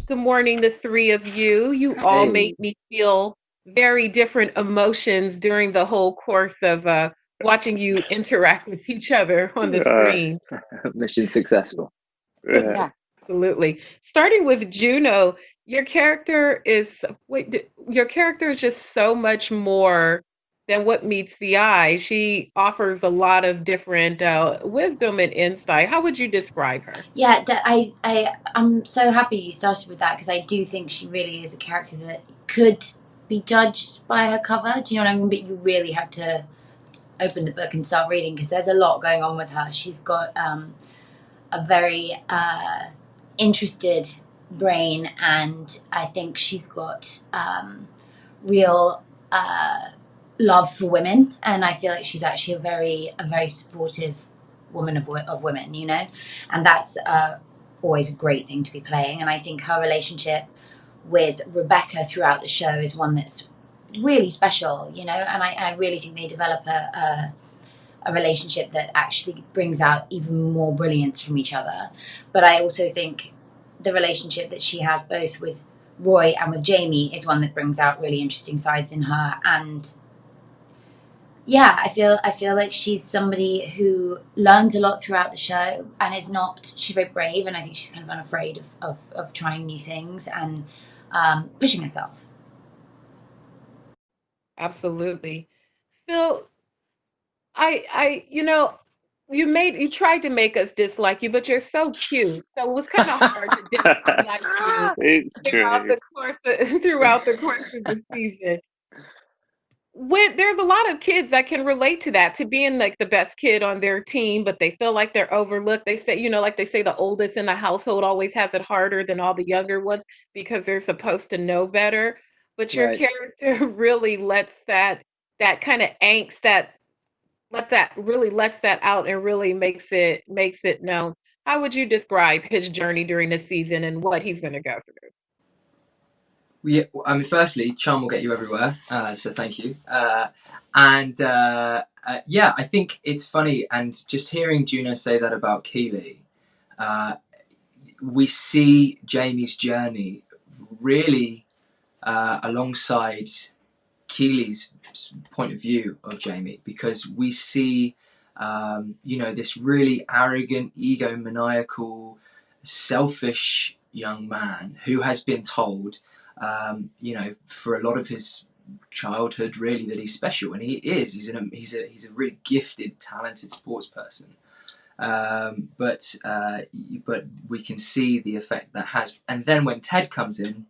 Good morning, the three of you. You all made Hey, me feel very different emotions during the whole course of watching you interact with each other on the Uh, screen. mission successful. yeah. Absolutely. Starting with Juno, your character is your character is just so much more than what meets the eye. She offers a lot of different wisdom and insight. How would you describe her? Yeah, I'm so happy you started with that because I do think she really is a character that could be judged by her cover. Do you know what I mean? But you really have to open the book and start reading because there's a lot going on with her. She's got a very interested brain, and I think she's got real love for women, and I feel like she's actually a very supportive woman of women, you know, and that's always a great thing to be playing. And I think her relationship with Rebecca throughout the show is one that's really special, you know, and I really think they develop a relationship that actually brings out even more brilliance from each other. But I also think the relationship that she has both with Roy and with Jamie is one that brings out really interesting sides in her. And yeah, I feel like she's somebody who learns a lot throughout the show and is not she's very brave, and I think she's kind of unafraid of trying new things and pushing herself. Absolutely. Phil, you tried to make us dislike you, but you're so cute. So it was kind of hard to dislike you It's throughout true. the course of, throughout the course of the season. When there's a lot of kids that can relate to that, to being like the best kid on their team, but they feel like they're overlooked. They say, like they say the oldest in the household always has it harder than all the younger ones because they're supposed to know better. But your Right. character really lets that kind of angst lets that out and really makes it known. How would you describe his journey during the season and what he's going to go through? Yeah, I mean, firstly, charm will get you everywhere. So thank you. And yeah, I think it's funny, and just hearing Juno say that about Keely, uh, we see Jamie's journey really alongside Keely's point of view of Jamie, because we see, this really arrogant, egomaniacal, selfish young man who has been told, for a lot of his childhood, really, that he's special, and he is. He's a really gifted, talented sports person. But we can see the effect that has. And then when Ted comes in,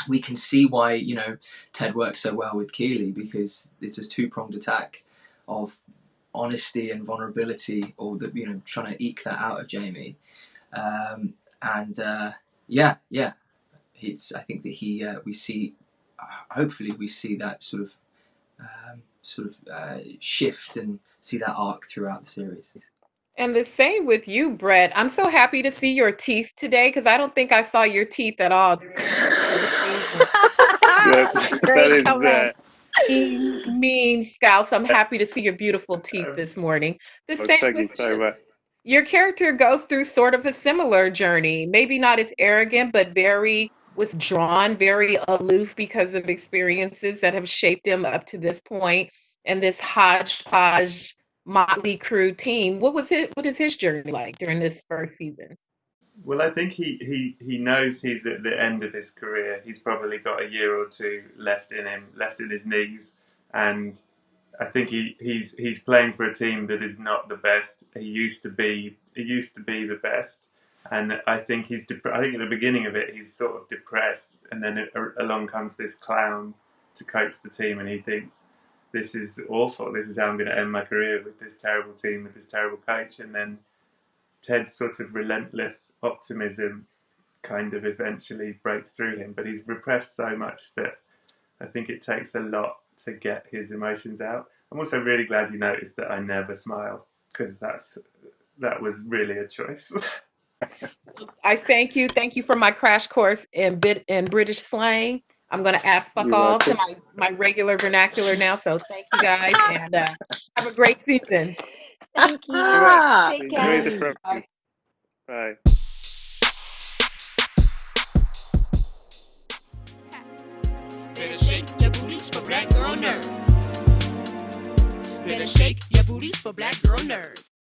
we can see why Ted works so well with Keely, because it's a two-pronged attack of honesty and vulnerability, or trying to eke that out of Jamie. And it's I think that he we see hopefully we see that shift and see that arc throughout the series. And the same with you, Brett. I'm so happy to see your teeth today because I don't think I saw your teeth at all during the course of the season. That Great is comment. Mean Scouse. I'm happy to see your beautiful teeth this morning. The well, same thank you with so you. much. Your character goes through sort of a similar journey, maybe not as arrogant, but very withdrawn, very aloof because of experiences that have shaped him up to this point. And this hodgepodge motley crew team. What is his journey like during this first season? Well, I think he knows he's at the end of his career. He's probably got a year or two left in him, left in his knees, and I think he's playing for a team that is not the best. He used to be the best, and I think I think at the beginning of it he's sort of depressed, and then along comes this clown to coach the team, and he thinks this is awful. This is how I'm going to end my career, with this terrible team, with this terrible coach, and then Ted's sort of relentless optimism kind of eventually breaks through him, but he's repressed so much that I think it takes a lot to get his emotions out. I'm also really glad you noticed that I never smile, because that was really a choice. I thank you. Thank you for my crash course in British slang. I'm going to add fuck You're all to welcome. my regular vernacular now. So thank you guys and have a great season. Thank Very you. much. Take Enjoy care. the program. Bye. Better shake your booties for black girl nerves. Better shake your booties for black girl nerves.